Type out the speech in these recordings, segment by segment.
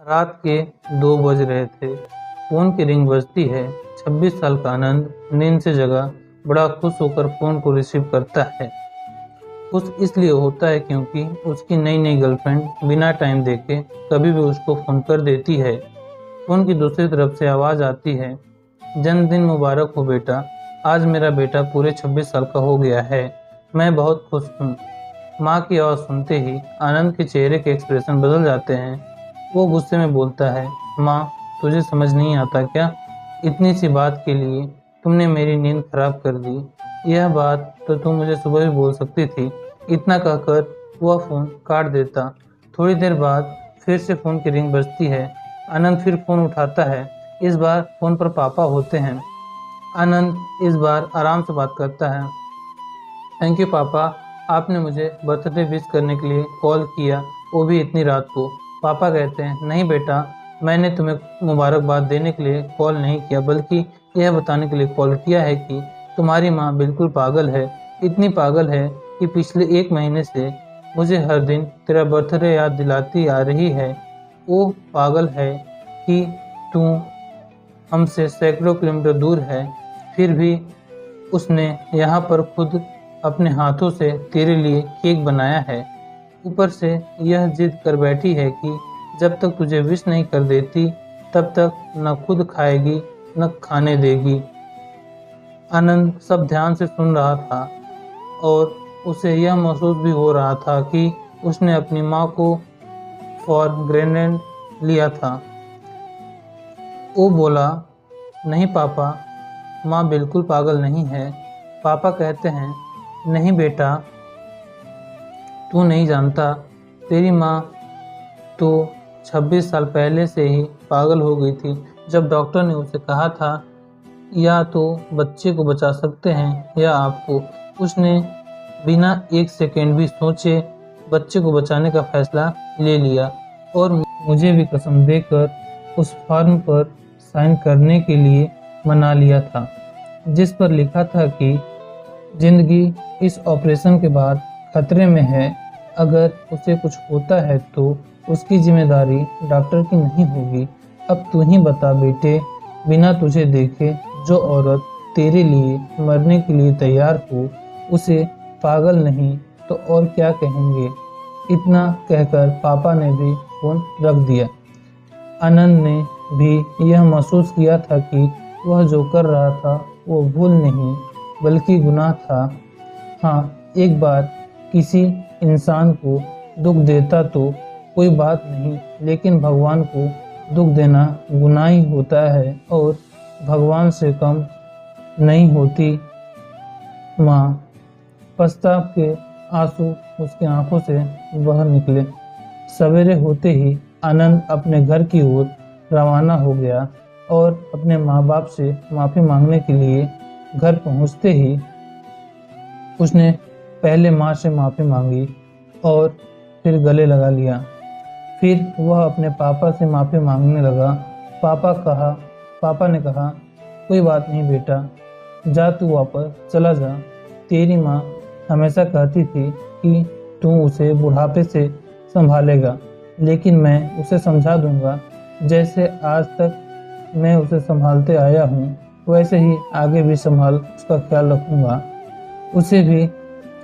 रात के 2 बज रहे थे। फ़ोन की रिंग बजती है। 26 साल का आनंद नींद से जगा बड़ा खुश होकर फ़ोन को रिसीव करता है। खुश इसलिए होता है क्योंकि उसकी नई नई गर्लफ्रेंड बिना टाइम देखे कभी भी उसको फ़ोन कर देती है। फ़ोन की दूसरी तरफ से आवाज़ आती है, जन्मदिन मुबारक हो बेटा, आज मेरा बेटा पूरे 26 साल का हो गया है। मैं बहुत खुश हूँ। माँ की आवाज़ सुनते ही आनंद के चेहरे के एक्सप्रेशन बदल जाते हैं। वो गुस्से में बोलता है, माँ तुझे समझ नहीं आता क्या? इतनी सी बात के लिए तुमने मेरी नींद खराब कर दी। यह बात तो तुम मुझे सुबह भी बोल सकती थी। इतना कहकर वह फ़ोन काट देता। थोड़ी देर बाद फिर से फ़ोन की रिंग बजती है। आनंद फिर फ़ोन उठाता है। इस बार फ़ोन पर पापा होते हैं। आनंद इस बार आराम से बात करता है। थैंक यू पापा, आपने मुझे बर्थडे विश करने के लिए कॉल किया, वो भी इतनी रात को। पापा कहते हैं, नहीं बेटा, मैंने तुम्हें मुबारकबाद देने के लिए कॉल नहीं किया, बल्कि यह बताने के लिए कॉल किया है कि तुम्हारी माँ बिल्कुल पागल है। इतनी पागल है कि पिछले 1 महीने से मुझे हर दिन तेरा बर्थडे याद दिलाती आ रही है। वो पागल है कि तू हमसे सैकड़ों किलोमीटर दूर है, फिर भी उसने यहाँ पर खुद अपने हाथों से तेरे लिए केक बनाया है। ऊपर से यह जिद कर बैठी है कि जब तक तुझे विश नहीं कर देती तब तक न खुद खाएगी न खाने देगी। आनंद सब ध्यान से सुन रहा था और उसे यह महसूस भी हो रहा था कि उसने अपनी माँ को फॉर ग्रांटेड लिया था। वो बोला, नहीं पापा, माँ बिल्कुल पागल नहीं है। पापा कहते हैं, नहीं बेटा, तू नहीं जानता, तेरी माँ तो 26 साल पहले से ही पागल हो गई थी। जब डॉक्टर ने उसे कहा था या तो बच्चे को बचा सकते हैं या आपको, उसने बिना 1 सेकेंड भी सोचे बच्चे को बचाने का फैसला ले लिया और मुझे भी कसम देकर उस फॉर्म पर साइन करने के लिए मना लिया था, जिस पर लिखा था कि जिंदगी इस ऑपरेशन के बाद खतरे में है। अगर उसे कुछ होता है तो उसकी जिम्मेदारी डॉक्टर की नहीं होगी। अब तू ही बता बेटे, बिना तुझे देखे जो औरत तेरे लिए मरने के लिए तैयार हो, उसे पागल नहीं तो और क्या कहेंगे? इतना कहकर पापा ने भी फोन रख दिया। आनंद ने भी यह महसूस किया था कि वह जो कर रहा था वो भूल नहीं बल्कि गुनाह था। हाँ, एक बार किसी इंसान को दुख देता तो कोई बात नहीं, लेकिन भगवान को दुख देना गुनाह ही होता है और भगवान से कम नहीं होती माँ। पछताव के आंसू उसकी आंखों से बह निकले। सवेरे होते ही आनंद अपने घर की ओर रवाना हो गया और अपने माँ बाप से माफ़ी मांगने के लिए घर पहुँचते ही उसने पहले माँ से माफ़ी मांगी और फिर गले लगा लिया। फिर वह अपने पापा से माफ़ी मांगने लगा। पापा ने कहा, कोई बात नहीं बेटा, जा तू वापस चला जा। तेरी माँ हमेशा कहती थी कि तू उसे बुढ़ापे से संभालेगा, लेकिन मैं उसे समझा दूंगा। जैसे आज तक मैं उसे संभालते आया हूँ, वैसे ही आगे भी संभाल उसका ख्याल रखूंगा। उसे भी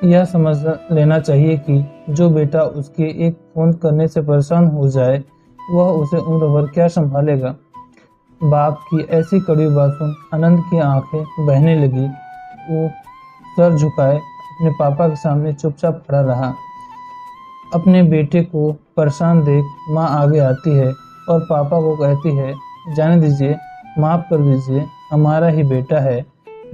यह समझ लेना चाहिए कि जो बेटा उसके एक फ़ोन करने से परेशान हो जाए, वह उसे उम्र भर क्या संभालेगा। बाप की ऐसी कड़वी बात सुन आनंद की आंखें बहने लगी। वो सर झुकाए अपने पापा के सामने चुपचाप खड़ा रहा। अपने बेटे को परेशान देख माँ आगे आती है और पापा को कहती है, जाने दीजिए, माफ़ कर दीजिए, हमारा ही बेटा है।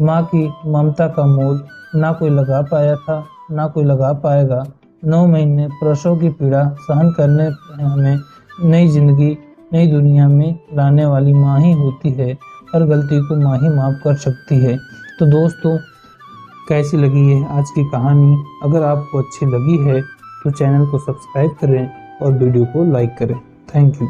माँ की ममता का मोल ना कोई लगा पाया था, ना कोई लगा पाएगा। 9 महीने प्रसव की पीड़ा सहन करने हमें नई जिंदगी नई दुनिया में लाने वाली माँ ही होती है। हर गलती को माँ ही माफ़ कर सकती है। तो दोस्तों, कैसी लगी है आज की कहानी? अगर आपको अच्छी लगी है तो चैनल को सब्सक्राइब करें और वीडियो को लाइक करें। Thank you.